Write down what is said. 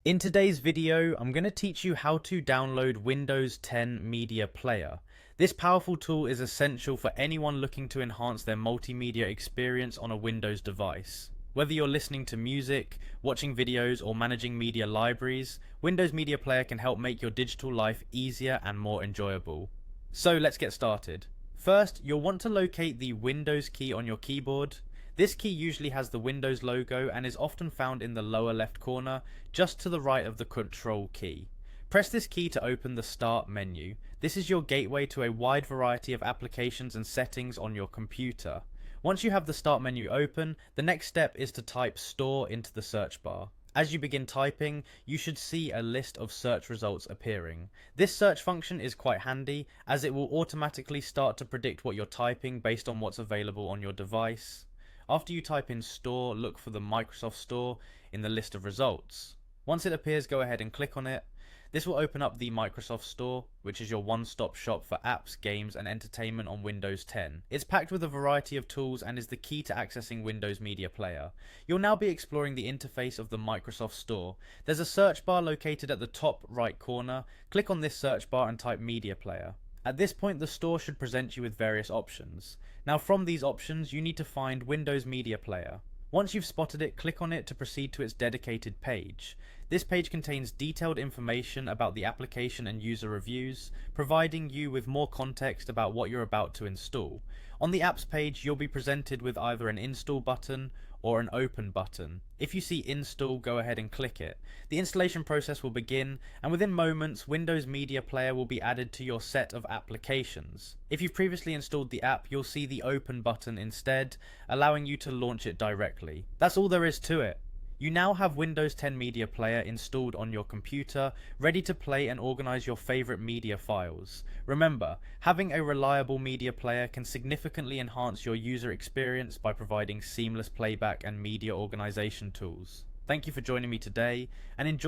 In today's video, I'm going to teach you how to download Windows 10 Media Player. This powerful tool is essential for anyone looking to enhance their multimedia experience on a Windows device. Whether you're listening to music, watching videos, or managing media libraries, Windows Media Player can help make your digital life easier and more enjoyable. So let's get started. First, you'll want to locate the Windows key on your keyboard. This key usually has the Windows logo and is often found in the lower left corner, just to the right of the Control key. Press this key to open the Start menu. This is your gateway to a wide variety of applications and settings on your computer. Once you have the Start menu open, the next step is to type Store into the search bar. As you begin typing, you should see a list of search results appearing. This search function is quite handy, as it will automatically start to predict what you're typing based on what's available on your device. After you type in Store, look for the Microsoft Store in the list of results. Once it appears, go ahead and click on it. This will open up the Microsoft Store, which is your one-stop shop for apps, games, and entertainment on Windows 10. It's packed with a variety of tools and is the key to accessing Windows Media Player. You'll now be exploring the interface of the Microsoft Store. There's a search bar located at the top right corner. Click on this search bar and type Media Player. At this point, the store should present you with various options. Now from these options, you need to find Windows Media Player. Once you've spotted it, click on it to proceed to its dedicated page. This page contains detailed information about the application and user reviews, providing you with more context about what you're about to install. On the apps page, you'll be presented with either an install button or an open button. If you see install, go ahead and click it. The installation process will begin, and within moments, Windows Media Player will be added to your set of applications. If you've previously installed the app, you'll see the open button instead, allowing you to launch it directly. That's all there is to it. You now have Windows 10 Media Player installed on your computer, ready to play and organize your favorite media files. Remember, having a reliable media player can significantly enhance your user experience by providing seamless playback and media organization tools. Thank you for joining me today, and enjoy